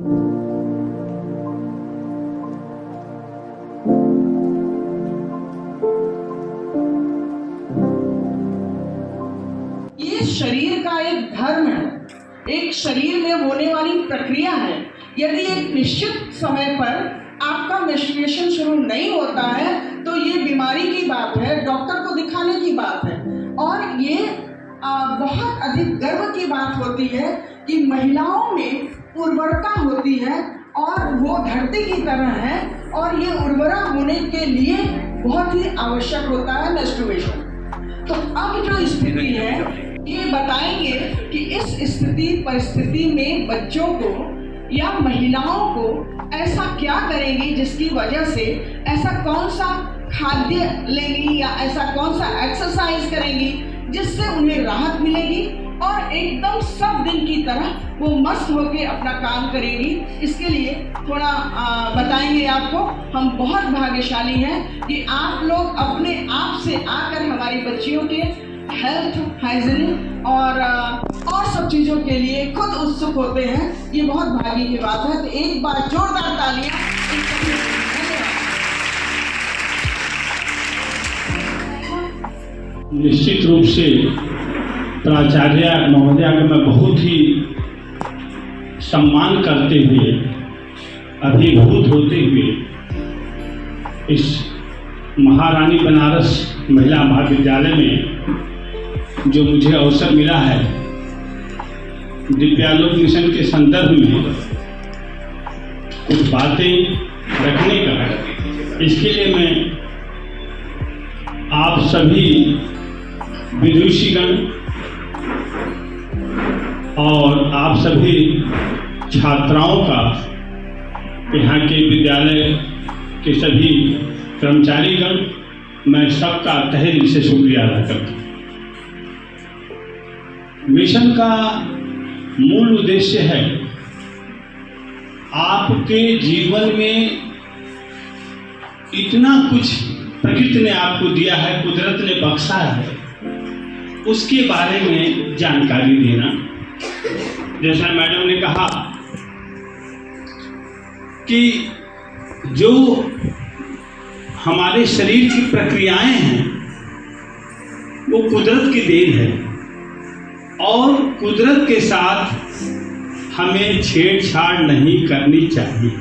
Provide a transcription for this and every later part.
ये शरीर का एक धर्म है, एक शरीर में होने वाली प्रक्रिया है। यदि एक निश्चित समय पर आपका मेंस्ट्रुएशन शुरू नहीं होता है तो ये बीमारी की बात है, डॉक्टर को दिखाने की बात है। और ये बहुत अधिक गर्व की बात होती है कि महिलाओं में उर्वरता होती है और वो धरती की तरह है, और ये उर्वरा होने के लिए बहुत ही आवश्यक होता है मेंस्ट्रुएशन। तो अब जो स्थिति है ये बताएंगे कि इस स्थिति परिस्थिति में बच्चों को या महिलाओं को ऐसा क्या करेंगी जिसकी वजह से ऐसा कौन सा खाद्य लेंगी या ऐसा कौन सा एक्सरसाइज करेंगी जिससे उन्हें राहत मिलेगी और एकदम सब दिन की तरह वो मस्त होकर अपना काम करेंगी। इसके लिए थोड़ा बताएंगे आपको। हम बहुत भाग्यशाली हैं कि आप लोग अपने आप से आकर हमारी बच्चियों के हेल्थ, हाइजीन और सब चीज़ों के लिए खुद उत्सुक होते हैं। ये बहुत भाग्य की बात है। तो एक बार जोरदार तालियां। निश्चित रूप से प्राचार्य महोदया का मैं बहुत ही सम्मान करते हुए, अभिभूत होते हुए इस महारानी बनारस महिला महाविद्यालय में जो मुझे अवसर मिला है दिव्यालोक मिशन के संदर्भ में कुछ बातें रखने का, इसके लिए मैं आप सभी विदुषीगण और आप सभी छात्राओं का, यहाँ के विद्यालय के सभी कर्मचारीगण, मैं सबका तहे दिल से शुक्रिया अदा करता हूँ। मिशन का मूल उद्देश्य है आपके जीवन में इतना कुछ प्रकृति ने आपको दिया है, कुदरत ने बख्शा है, उसके बारे में जानकारी देना। जैसा मैडम ने कहा कि जो हमारे शरीर की प्रक्रियाएं हैं वो कुदरत की देन है और कुदरत के साथ हमें छेड़छाड़ नहीं करनी चाहिए।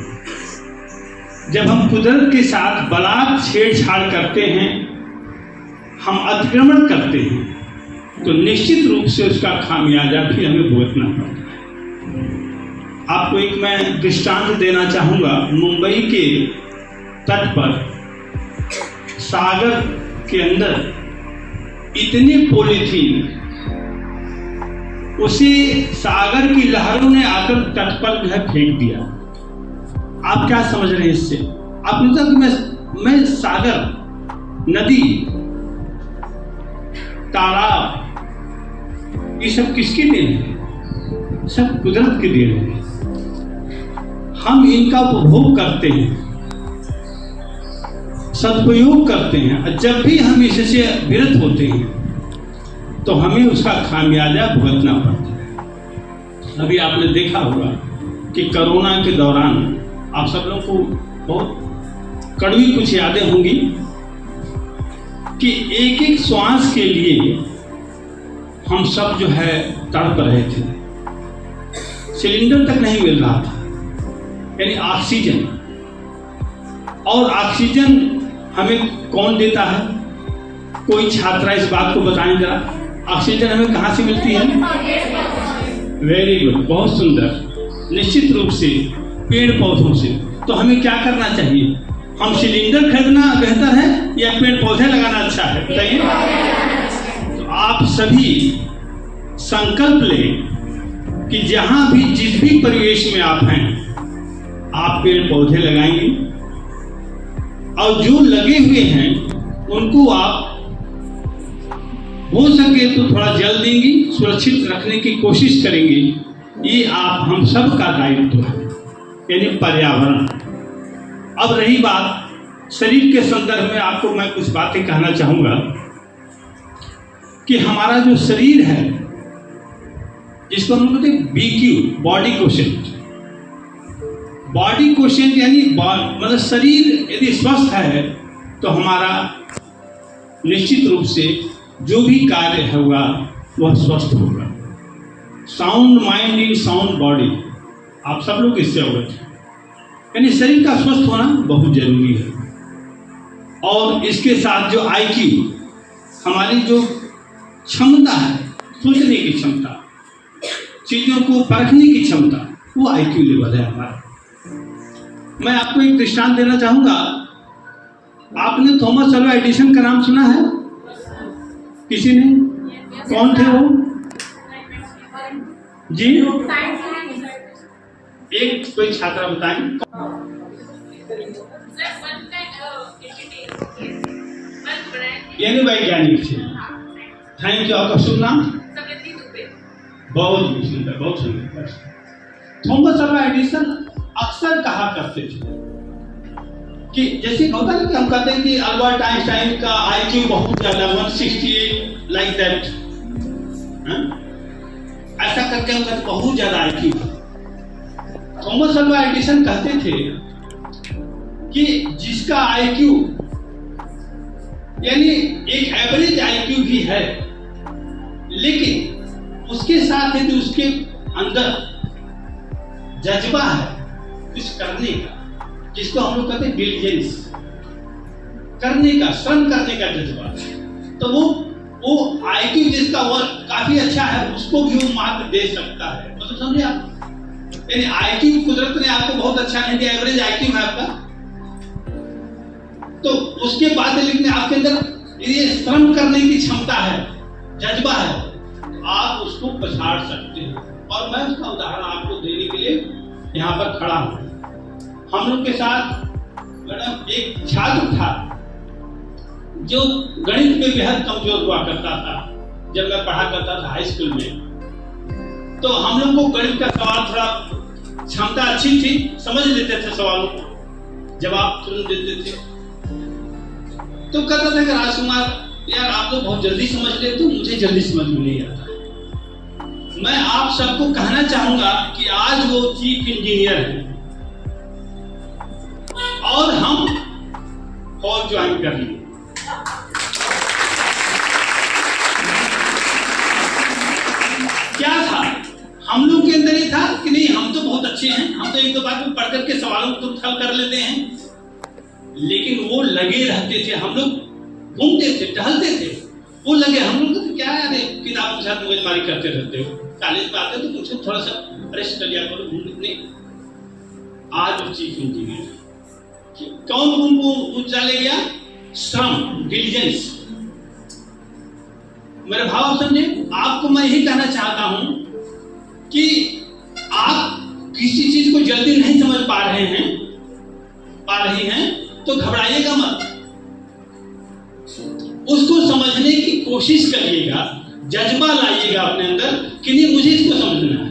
जब हम कुदरत के साथ बलात् छेड़छाड़ करते हैं, हम अतिक्रमण करते हैं, तो निश्चित रूप से उसका खामियाजा भी हमें भुगतना पड़ता है। आपको एक मैं दृष्टांत देना चाहूँगा। मुंबई के तट पर सागर के अंदर इतने पॉलीथीन, उसे सागर की लहरों ने आकर तट पर जो है फेंक दिया। आप क्या समझ रहे हैं इससे? आपने कहा कि मैं सागर, नदी, तालाब, ये सब किसकी देन है? सब कुदरत की देन है। हम इनका उपभोग करते हैं, सदुपयोग करते हैं। जब भी हम इससे विरत होते हैं तो हमें उसका खामियाजा भुगतना पड़ता है। अभी आपने देखा होगा कि कोरोना के दौरान आप सब लोगों को बहुत कड़वी कुछ यादें होंगी कि एक एक श्वास के लिए हम सब जो है तड़प रहे थे। सिलेंडर तक नहीं मिल रहा था, यानी ऑक्सीजन। और ऑक्सीजन हमें कौन देता है? कोई छात्रा इस बात को बताएं जरा, ऑक्सीजन हमें कहाँ से मिलती है? वेरी गुड, बहुत सुंदर। निश्चित रूप से पेड़ पौधों से। तो हमें क्या करना चाहिए? हम सिलेंडर खरीदना बेहतर है या पेड़ पौधे लगाना अच्छा है? बताइए। तो आप सभी संकल्प लें कि जहां भी, जिस भी परिवेश में आप हैं, आप पेड़ पौधे लगाएंगे और जो लगे हुए हैं उनको आप हो सके तो थोड़ा जल देंगी, सुरक्षित रखने की कोशिश करेंगे। ये आप हम सब का दायित्व है, यानी पर्यावरण। अब रही बात शरीर के संदर्भ में, आपको मैं कुछ बातें कहना चाहूँगा कि हमारा जो शरीर है, जिसको हम कहते हैं BQ, body quotient, body question यानी मतलब शरीर यदि स्वस्थ है तो हमारा निश्चित रूप से जो भी कार्य होगा वह स्वस्थ होगा। Sound mind in sound body, आप सब लोग इससे अवगत हैं। यानी शरीर का स्वस्थ होना बहुत जरूरी है। और इसके साथ जो IQ, हमारी जो क्षमता है, सोचने की क्षमता, चीजों को परखने की क्षमता, वो IQ लेवल है हमारा। मैं आपको एक दृष्टांत देना चाहूंगा। आपने थॉमस अल्वा एडिसन का नाम सुना है? किसी ने? कौन थे वो जी? एक कोई छात्रा बताएं। यानी वैज्ञानिक थे। Thank you. आपका शुभ नाम? बहुत सुंदर, बहुत सुंदर। थॉमस अल्वा एडिसन अक्सर कहा करते थे कि जैसे होता है कि हम कहते हैं कि अल्बर्ट आइंस्टाइन का IQ बहुत ज्यादा 168 लाइक दैट, ऐसा करके हम कहते बहुत ज्यादा IQ। थॉमस अल्वा एडिसन कहते थे कि जिसका IQ यानी एक एवरेज IQ भी है, लेकिन उसके साथ यदि उसके अंदर जज्बा है कुछ करने का, जिसको हम लोग कहते हैं डिलिजेंस, करने का, श्रम करने का जज्बा, तो वो IQ जिसका वर्क काफी अच्छा है उसको भी वो मार्क दे सकता है। मतलब समझे आप? यानी IQ कुदरत ने आपको बहुत अच्छा नहीं दिया, एवरेज IQ है आपका, तो उसके बाद लेकिन आपके अंदर ये श्रम करने की क्षमता है, जज्बा है, आप उसको पछाड़ सकते हैं। और मैं उसका उदाहरण आपको देने के लिए यहाँ पर खड़ा हूँ। हम लोग के साथ मैडम एक छात्र था जो गणित में बेहद कमजोर हुआ करता था। जब मैं पढ़ा करता था हाई स्कूल में, तो हम लोग को गणित का सवाल थोड़ा क्षमता अच्छी थी, समझ लेते थे सवालों को, जवाब तुरंत देते थे। तो कहता था कि राजकुमार यार आप लोग बहुत जल्दी समझ लेते हो, मुझे जल्दी समझ में नहीं आता। मैं आप सबको कहना चाहूंगा कि आज वो चीफ इंजीनियर है और हम फौज ज्वाइन कर लिए। क्या था हम लोग के अंदर ही था कि नहीं हम तो बहुत अच्छे हैं, हम तो एक दो बार में पढ़ करके सवालों को तो हल कर लेते हैं, लेकिन वो लगे रहते थे। हम लोग घूमते थे, टहलते थे, वो लगे। हम लोग तो क्या यार किताबों के साथ मगजमारी करते रहते हो, कॉलेज में आते तो कुछ थोड़ा सा रेस्ट कर लिया करो, घूमने। आज वो चीफ इंजीनियर कौन उनको ऊंचा ले गया? श्रम, डिलीजेंस। मेरे भाव समझे? आपको मैं यही कहना चाहता हूं कि आप किसी चीज को जल्दी नहीं समझ पा रही हैं तो घबराइएगा मत, उसको समझने की कोशिश करिएगा, जज्बा लाइएगा अपने अंदर कि नहीं मुझे इसको समझना है।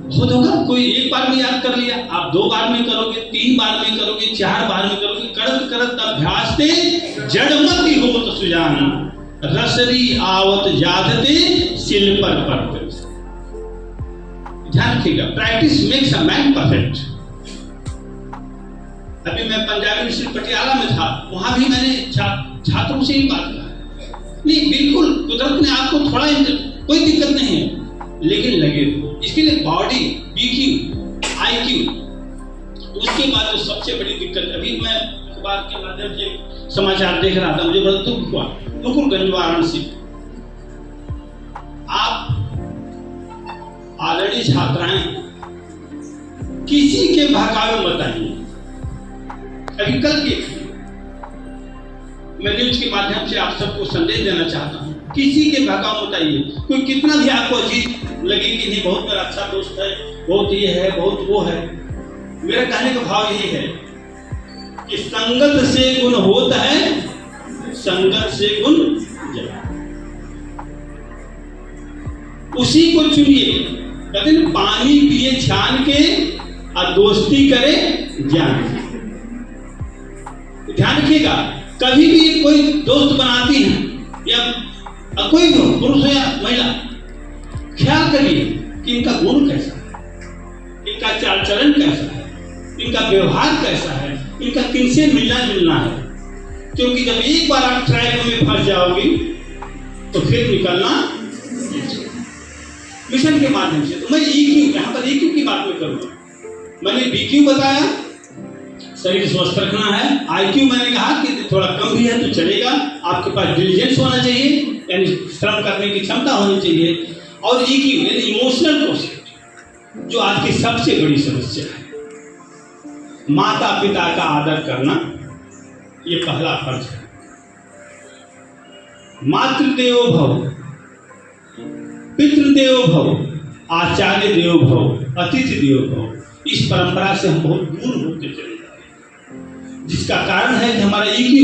बहुत होगा, कोई एक बार में याद कर लिया, आप 2 बार में करोगे, 3 बार में करोगे, 4 बार में करोगे। करत करत अभ्यास ते जड़मति होत सुजान, रसरी आवत जादते सिल पर परत। ध्यान रखिएगा, practice makes a man perfect. अभी मैं पंजाबी यूनिवर्सिटी पटियाला में था, वहां भी मैंने छात्रों से ही बात कहा। नहीं बिल्कुल कुदरत ने आपको थोड़ा कोई दिक्कत नहीं है, लेकिन लगे तो इसके लिए बॉडी, BQ, IQ। उसके बाद जो सबसे बड़ी दिक्कत, अभी मैं अखबार के माध्यम से समाचार देख रहा था, मुझे बड़ा दुख हुआ। नकुलगंज वाराणसी, आप ऑलरेडी छात्राएं किसी के बहकावे मत आइए। अभी कल के मैं न्यूज के माध्यम से आप सबको संदेश देना चाहता हूं, किसी के बहकावे मत आइए। कोई कितना भी आपको अजीब लगे कि नहीं बहुत मेरा अच्छा दोस्त है, बहुत ये है, बहुत वो है, मेरा कहने का भाव यही है कि संगत से गुण होता है, संगत से गुण जला। उसी को चुनिए। कहते हैं पानी पिए छान के और दोस्ती करे जान के। ध्यान रखिएगा, कभी भी कोई दोस्त बनाती है या कोई भी पुरुष हो या महिला, ख्याल करिए कि इनका गुण कैसा है। इनका चाल चलन कैसा है, इनका व्यवहार कैसा है, इनका किनसे मिलना जुलना है। क्योंकि जब एक बार आप ट्रैक में फंस जाओगे तो फिर निकलना मिशन के माध्यम से। तो मैं EQ, यहाँ पर EQ की बात में करूंगा। मैंने BQ बताया, शरीर स्वस्थ रखना है। IQ मैंने कहा कि थोड़ा कम भी है तो चलेगा, आपके पास डिलीजेंस होना चाहिए, यानी श्रम करने की क्षमता होनी चाहिए। और EQ यानी इमोशनल कोशेंट, जो आज की सबसे बड़ी समस्या है। माता पिता का आदर करना ये पहला फर्ज है। मातृदेवो भव, पितृदेवो भव, आचार्य देवो भव, अतिथि देवो भव। इस परंपरा से हम बहुत दूर होते चले जा रहे हैं, जिसका कारण है कि हमारा EQ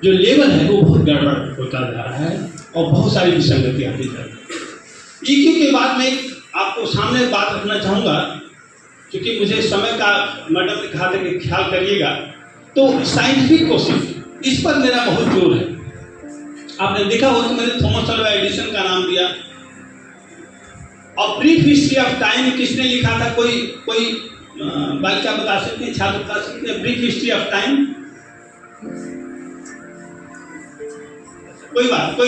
जो लेवल है वो बहुत गड़बड़ होता जा रहा है और बहुत सारी विसंगति आती जा रही है। EQ के बाद में आपको सामने बात रखना चाहूंगा, क्योंकि मुझे समय का, मैडम ने कहा था कि ख्याल करिएगा, तो साइंटिफिक कोशिश, इस पर मेरा बहुत जोर है। आपने देखा होगा कि मैंने थॉमस अल्वा एडिसन का नाम दिया। और ब्रीफ हिस्ट्री ऑफ टाइम किसने लिखा था? कोई क्या बता सकते हैं, छात्र बता सकते हैं? ब्रीफ हिस्ट्री ऑफ टाइम, कोई बात नहीं।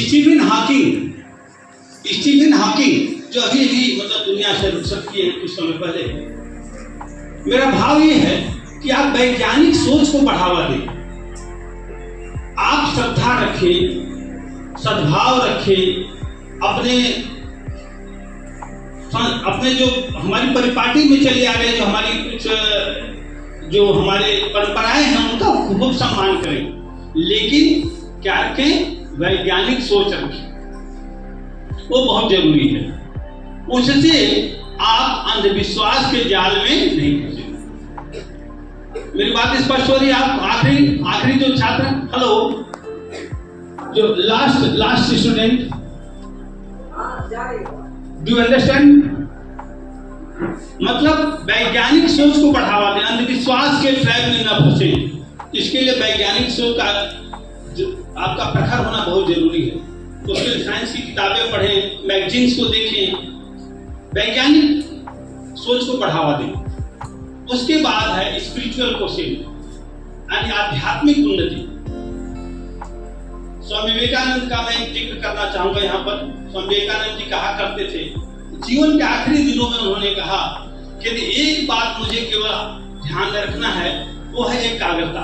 स्टीफन हॉकिंग जो अभी मतलब दुनिया से रुखसत किए कुछ समय पहले। मेरा भाव ये है कि आप वैज्ञानिक सोच को बढ़ावा दें, आप श्रद्धा रखें, सद्भाव रखें, अपने जो हमारी परिपाटी में चले आ रहे, जो हमारी कुछ जो हमारे परंपराएं हैं उनका खूब सम्मान करें, लेकिन क्या रखें? वैज्ञानिक सोच रखें, वो बहुत जरूरी है। उससे आप अंधविश्वास के जाल में नहीं फंसेंगे। मेरी बात स्पष्ट हो रही है? आप आखिरी जो छात्र, हेलो, जो last student, do you understand? मतलब वैज्ञानिक सोच को बढ़ावा दें, अंधविश्वास के ट्रैप में न फंसे। इसके लिए वैज्ञानिक सोच का आपका प्रखर होना बहुत जरूरी है। उसके लिए साइंस की किताबें पढ़ें, मैगजीन्स को देखें, वैज्ञानिक सोच को बढ़ावा दें। उसके बाद है स्पिरिचुअल कोशिश, यानी आध्यात्मिक उन्नति। स्वामी विवेकानंद का मैं जिक्र करना चाहूंगा यहाँ पर। स्वामी विवेकानंद जी कहा करते थे, जीवन के आखिरी दिनों में उन्होंने कहा कि यदि एक बात मुझे केवल ध्यान में रखना है, वो है एकाग्रता।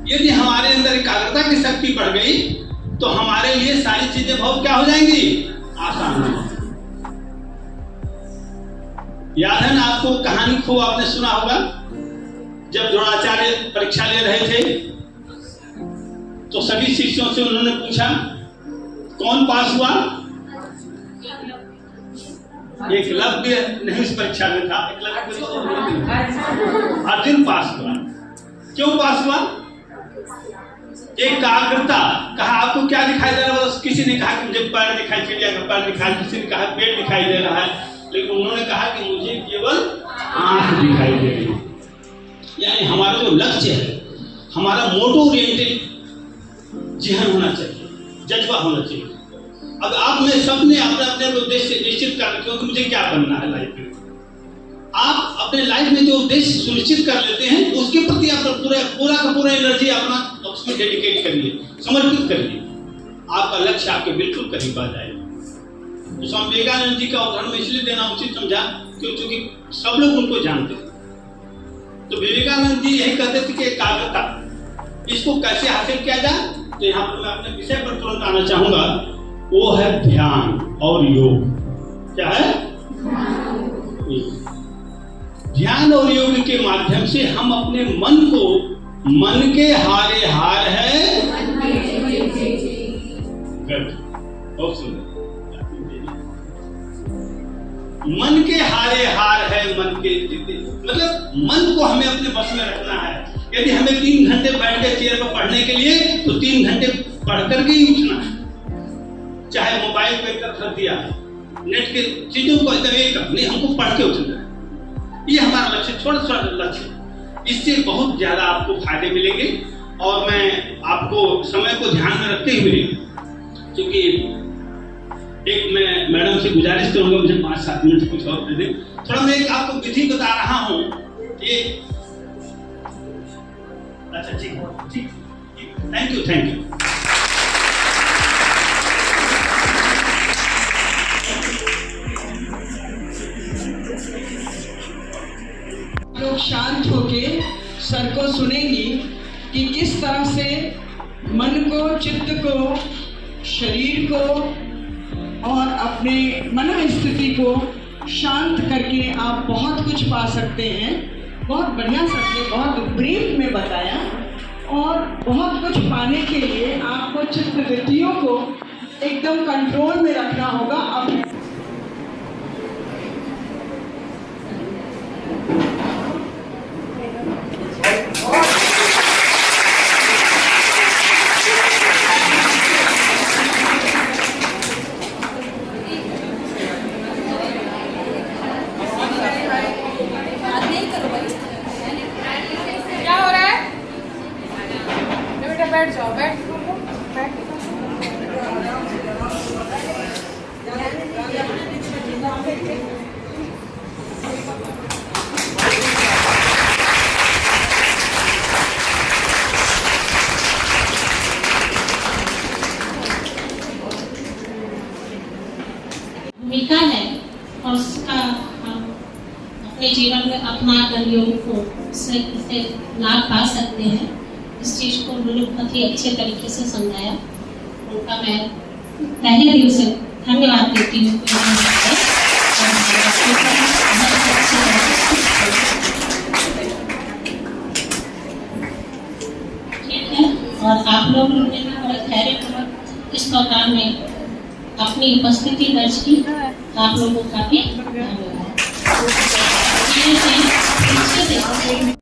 यदि हमारे अंदर एकाग्रता की शक्ति बढ़ गई तो हमारे लिए सारी चीजें बहुत क्या हो जाएंगी? आसान हो जाएंगी। याद है ना आपको कहानी को आपने सुना होगा, जब द्रोणाचार्य परीक्षा ले रहे थे तो सभी शिष्यों से उन्होंने पूछा कौन पास हुआ? एकलव्य नहीं उस परीक्षा में था, अर्जुन पास हुआ। क्यों पास हुआ? एकाग्रता। कहा आपको क्या दिखाई दे रहा है? किसी ने कहा कि मुझे पैर दिखाई, चिड़िया का पैर दिखाई, किसी ने कहा पेट दिखाई दे रहा है, लेकिन उन्होंने कहा कि मुझे केवल आंख दिखाई दे रही है। यानी हमारा जो लक्ष्य है, हमारा मोटो ओरिएंटेड जहन होना चाहिए, जज्बा होना चाहिए। अब आप में सबने अपने अपने उद्देश्य निश्चित कर रखे हो कि मुझे क्या बनना है लाइफ में। आप अपने लाइफ में जो उद्देश्य सुनिश्चित कर लेते हैं, उसके प्रति आप पूरा का पूरा एनर्जी अपना उसमें डेडिकेट करिए, समर्पित करिए। आपका लक्ष्य आपके बिल्कुल करीब आ जाएगा। तो स्वामी विवेकानंद जी का उदाहरण इसलिए देना उचित समझा क्योंकि सब लोग उनको जानते थे। तो विवेकानंद जी यही कहते थे कि एकाग्रता, इसको कैसे हासिल किया जाए। तो यहाँ पर मैं अपने विषय पर तुरंत आना चाहूंगा, वो है ध्यान और योग। क्या है? ध्यान और योग के माध्यम से हम अपने मन को, मन के हारे हार है, बहुत सुंदर, मन के हारे हार है, मन के जीते। मतलब मन को हमें अपने बस में रखना है। यदि हमें 3 घंटे बैठ के चेयर पर पढ़ने के लिए, तो 3 घंटे पढ़ करके ही उठना है। चाहे मोबाइल पे एक तरफ रख दिया, नेट के चीजों को इधर एक तरफ नहीं, हमको पढ़ के उठना है। ये हमारा लक्ष्य, छोटा लक्ष्य। इससे बहुत ज्यादा आपको फायदे मिलेंगे। और मैं आपको समय को ध्यान में रखते हुए, क्योंकि एक मैं मैडम से गुजारिश करूंगा मुझे 5-7 मिनट कुछ और दे दें। थोड़ा मैं एक आपको विधि बता रहा हूँ ये। अच्छा ठीक, थैंक यू। लोग शांत होके सर को सुनेंगी कि किस तरह से मन को, चित्त को, शरीर को और अपने मन स्थिति को शांत करके आप बहुत कुछ पा सकते हैं। बहुत बढ़िया सबने बहुत ब्रीफ में बताया और बहुत कुछ पाने के लिए आपको चित्त वृत्तियों को एकदम कंट्रोल में रखना होगा। अब बैठ जाओ, बैठ। भूमिका है और उसका हम अपने जीवन में अपना कर लोगों को इससे लाभ पा सकते हैं। इस चीज़ को उन्होंने बहुत ही अच्छे तरीके से समझाया। उनका मैं पहले दिन से धन्यवाद देती हूँ। ठीक है, और आप लोग ने भी बड़े धैर्यपूर्वक इस प्रोग्राम में अपनी उपस्थिति दर्ज की। आप लोगों का भी धन्यवाद।